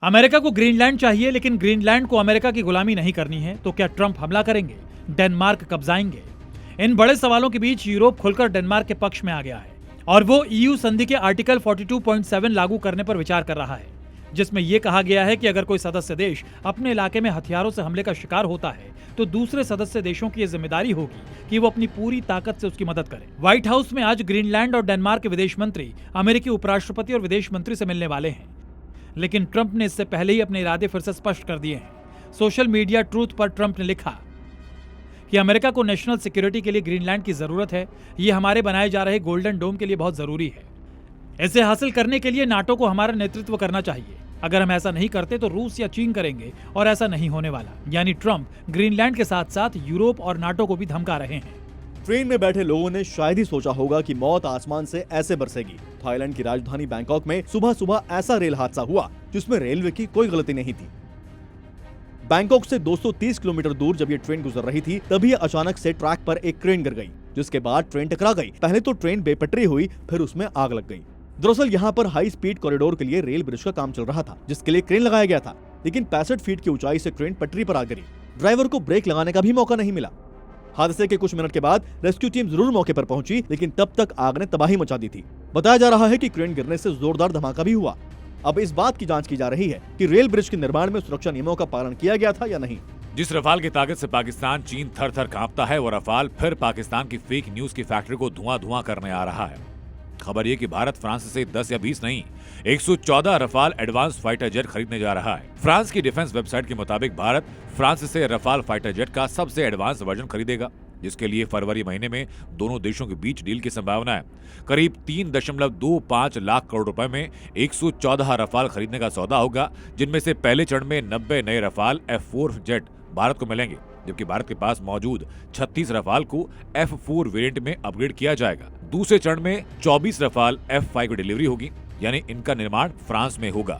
America को Greenland चाहिए, लेकिन ग्रीनलैंड को अमेरिका की गुलामी नहीं करनी है। तो क्या ट्रंप हमला करेंगे? डेनमार्क कब्जाएंगे? इन बड़े सवालों के बीच यूरोप खुलकर डेनमार्क के पक्ष में आ गया है और वो ईयू संधि के आर्टिकल 42.7 लागू करने पर विचार कर रहा है, जिसमें यह कहा गया है कि अगर कोई सदस्य देश अपने इलाके में हथियारों से हमले का शिकार होता है तो दूसरे सदस्य देशों की यह जिम्मेदारी होगी कि वो अपनी पूरी ताकत से उसकी मदद करें। व्हाइट हाउस में आज ग्रीनलैंड और डेनमार्क के विदेश मंत्री अमेरिकी उपराष्ट्रपति और विदेश मंत्री से मिलने वाले हैं, लेकिन ट्रंप ने इससे पहले ही अपने इरादे फिर से स्पष्ट कर दिए हैं। सोशल मीडिया ट्रूथ पर ट्रंप ने लिखा कि अमेरिका को नेशनल सिक्योरिटी के लिए ग्रीनलैंड की जरूरत है। ये हमारे बनाए जा रहे गोल्डन डोम के लिए बहुत जरूरी है। इसे हासिल करने के लिए नाटो को हमारा नेतृत्व करना चाहिए। अगर हम ऐसा नहीं करते तो रूस या चीन करेंगे और ऐसा नहीं होने वाला। यानी ट्रंप ग्रीनलैंड के साथ साथ यूरोप और नाटो को भी धमका रहे हैं। ट्रेन में बैठे लोगों ने शायद ही सोचा होगा कि मौत आसमान से ऐसे बरसेगी। थाईलैंड की राजधानी बैंकॉक में सुबह सुबह ऐसा रेल हादसा हुआ जिसमें रेलवे की कोई गलती नहीं थी। बैंकॉक से 230 किलोमीटर दूर जब ये ट्रेन गुजर रही थी तभी अचानक से ट्रैक पर एक क्रेन गिर गई, जिसके बाद ट्रेन टकरा गई। पहले तो ट्रेन बेपटरी हुई, फिर उसमें आग लग गई। दरअसल यहाँ पर हाई स्पीड कॉरिडोर के लिए रेल ब्रिज का काम चल रहा था, जिसके लिए क्रेन लगाया गया था, लेकिन 65 फीट की ऊंचाई से क्रेन पटरी पर आ गिरी। ड्राइवर को ब्रेक लगाने का भी मौका नहीं मिला। हादसे के कुछ मिनट के बाद रेस्क्यू टीम जरूर मौके पर पहुंची, लेकिन तब तक आग ने तबाही मचा दी थी। बताया जा रहा है कि क्रेन गिरने से जोरदार धमाका भी हुआ। अब इस बात की जांच की जा रही है कि रेल ब्रिज के निर्माण में सुरक्षा नियमों का पालन किया गया था या नहीं। जिस रफाल की ताकत से पाकिस्तान चीन थर थर कांपता है, वो रफाल फिर पाकिस्तान की फेक न्यूज की फैक्ट्री को धुआं धुआं करने आ रहा है। खबर ये कि भारत फ्रांस से 10 या 20 नहीं 114 रफाल एडवांस फाइटर जेट खरीदने जा रहा है। फ्रांस की डिफेंस वेबसाइट के मुताबिक भारत फ्रांस से रफाल फाइटर जेट का सबसे एडवांस वर्जन खरीदेगा, जिसके लिए फरवरी महीने में दोनों देशों के बीच डील की संभावना है। करीब 3.25 लाख करोड़ रुपए में 114 रफाल खरीदने का सौदा होगा, जिनमें से पहले चरण में 90 नए रफाल F4 जेट भारत को मिलेंगे, जबकि भारत के पास मौजूद 36 रफाल को F4 वेरिएंट में अपग्रेड किया जाएगा। दूसरे चरण में 24 रफाल F5 की डिलीवरी होगी, यानी इनका निर्माण फ्रांस में होगा।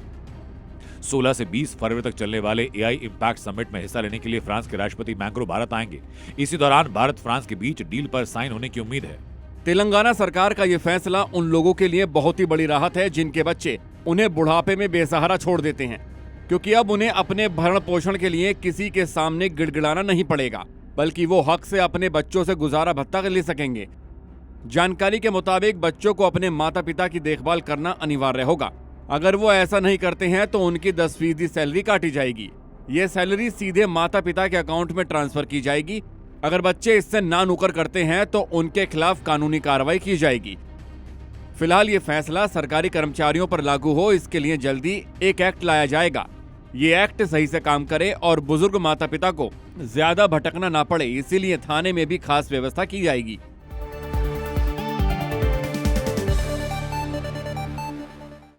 16 से 20 फरवरी तक चलने वाले AI इम्पैक्ट समिट में हिस्सा लेने के लिए फ्रांस के राष्ट्रपति मैक्रो भारत आएंगे। इसी दौरान भारत फ्रांस के बीच डील पर साइन होने की उम्मीद है। तेलंगाना सरकार का ये फैसला उन लोगों के लिए बहुत ही बड़ी राहत है जिनके बच्चे उन्हें बुढ़ापे में बेसहारा छोड़ देते हैं, क्योंकि अब उन्हें अपने भरण पोषण के लिए किसी के सामने गिड़गिड़ाना नहीं पड़ेगा, बल्कि वो हक से अपने बच्चों से गुजारा भत्ता ले सकेंगे। जानकारी के मुताबिक बच्चों को अपने माता पिता की देखभाल करना अनिवार्य होगा। अगर वो ऐसा नहीं करते हैं तो उनकी 10% सैलरी काटी जाएगी। ये सैलरी सीधे माता पिता के अकाउंट में ट्रांसफर की जाएगी। अगर बच्चे इससे ना नुकर करते हैं तो उनके खिलाफ कानूनी कार्रवाई की जाएगी। फिलहाल ये फैसला सरकारी कर्मचारियों पर लागू हो, इसके लिए जल्दी एक एक्ट लाया जाएगा। ये एक्ट सही से काम करे और बुजुर्ग माता पिता को ज्यादा भटकना ना पड़े, इसीलिए थाने में भी खास व्यवस्था की जाएगी।